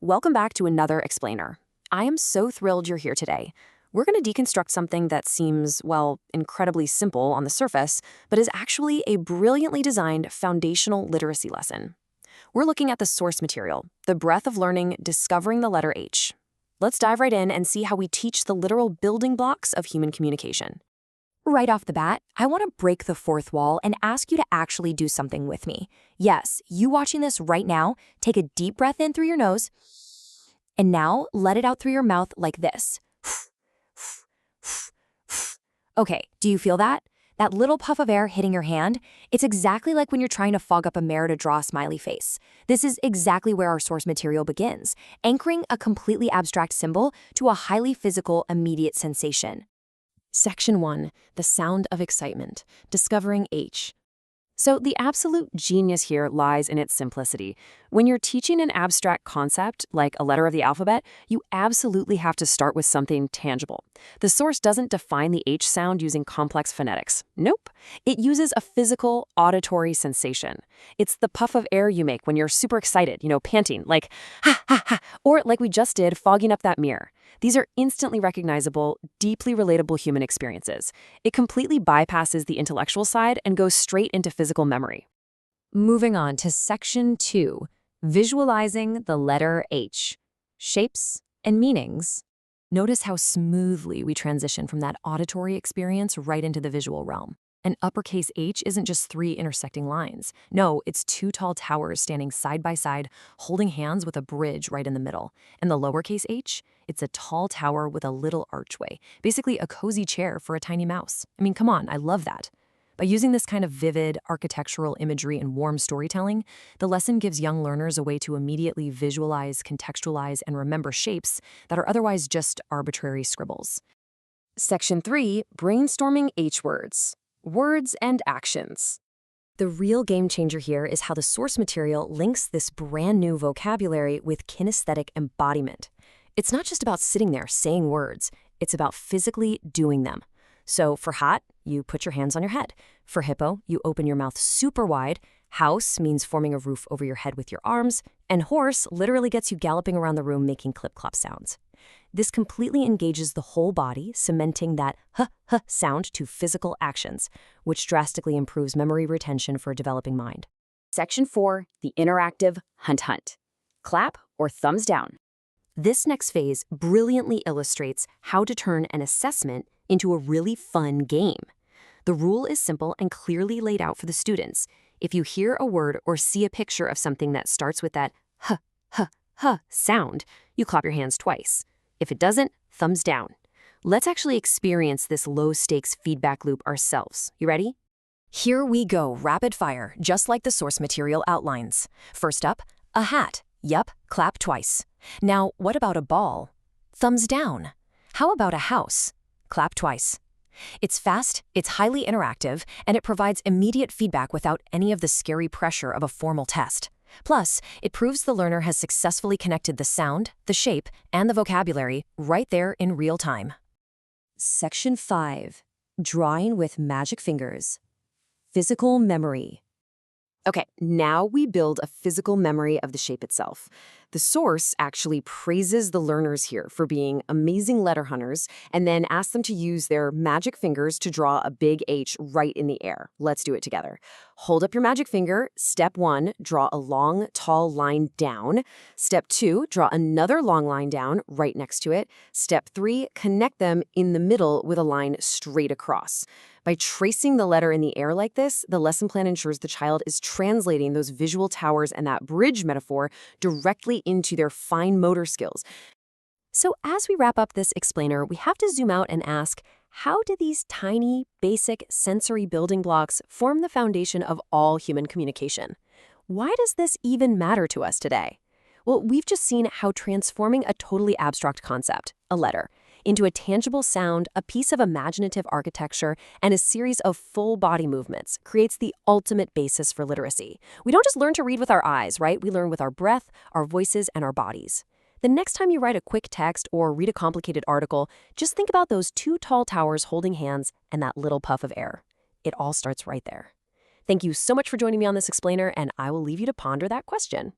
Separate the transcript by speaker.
Speaker 1: welcome back to another explainer. I am so thrilled you're here today. We're going to deconstruct something that seems, well, incredibly simple on the surface, but is actually a brilliantly designed foundational literacy lesson. We're looking at the source material, the breadth of learning, discovering the letter H. Let's dive right in and see how we teach the literal building blocks of human communication.
Speaker 2: Right off the bat, I want to break the fourth wall and ask you to actually do something with me. Yes, you watching this right now, take a deep breath in through your nose, and now let it out through your mouth like this. Okay, do you feel that? That little puff of air hitting your hand? It's exactly like when you're trying to fog up a mirror to draw a smiley face. This is exactly where our source material begins, anchoring a completely abstract symbol to a highly physical, immediate sensation.
Speaker 1: Section 1, the sound of excitement, discovering H. So the absolute genius here lies in its simplicity. When you're teaching an abstract concept, like a letter of the alphabet, you absolutely have to start with something tangible. The source doesn't define the H sound using complex phonetics. Nope. It uses a physical, auditory sensation. It's the puff of air you make when you're super excited, panting, like ha, ha, ha, or like we just did, fogging up that mirror. These are instantly recognizable, deeply relatable human experiences. It completely bypasses the intellectual side and goes straight into physical memory.
Speaker 2: Moving on to Section 2, visualizing the letter H, shapes and meanings.
Speaker 1: Notice how smoothly we transition from that auditory experience right into the visual realm. An uppercase H isn't just 3 intersecting lines. No, it's 2 tall towers standing side by side, holding hands with a bridge right in the middle. And the lowercase h, it's a tall tower with a little archway, basically a cozy chair for a tiny mouse. I mean, come on, I love that. By using this kind of vivid architectural imagery and warm storytelling, the lesson gives young learners a way to immediately visualize, contextualize, and remember shapes that are otherwise just arbitrary scribbles. Section 3, brainstorming H words. Words and actions. The real game changer here is how the source material links this brand new vocabulary with kinesthetic embodiment. It's not just about sitting there saying words, it's about physically doing them. So for hot, you put your hands on your head. For hippo, you open your mouth super wide. House means forming a roof over your head with your arms. And horse literally gets you galloping around the room making clip-clop sounds. This completely engages the whole body, cementing that h-h sound to physical actions, which drastically improves memory retention for a developing mind. Section 4, the interactive hunt. Clap or thumbs down. This next phase brilliantly illustrates how to turn an assessment into a really fun game. The rule is simple and clearly laid out for the students. If you hear a word or see a picture of something that starts with that h-h-h sound, you clap your hands twice. If it doesn't, thumbs down. Let's actually experience this low-stakes feedback loop ourselves. You ready? Here we go, rapid fire, just like the source material outlines. First up, a hat. Yup, clap twice. Now, what about a ball? Thumbs down. How about a house? Clap twice. It's fast, it's highly interactive, and it provides immediate feedback without any of the scary pressure of a formal test. Plus, it proves the learner has successfully connected the sound, the shape, and the vocabulary right there in real time. Section 5, drawing with magic fingers. Physical memory. Okay, now we build a physical memory of the shape itself. The source actually praises the learners here for being amazing letter hunters and then asks them to use their magic fingers to draw a big H right in the air. Let's do it together. Hold up your magic finger. Step 1, draw a long, tall line down. Step 2, draw another long line down right next to it. Step 3, connect them in the middle with a line straight across. By tracing the letter in the air like this, the lesson plan ensures the child is translating those visual towers and that bridge metaphor directly into their fine motor skills. So as we wrap up this explainer, we have to zoom out and ask, how do these tiny, basic sensory building blocks form the foundation of all human communication? Why does this even matter to us today? Well, we've just seen how transforming a totally abstract concept, a letter, into a tangible sound, a piece of imaginative architecture, and a series of full body movements creates the ultimate basis for literacy. We don't just learn to read with our eyes, right? We learn with our breath, our voices, and our bodies. The next time you write a quick text or read a complicated article, just think about those 2 tall towers holding hands and that little puff of air. It all starts right there. Thank you so much for joining me on this explainer, and I will leave you to ponder that question.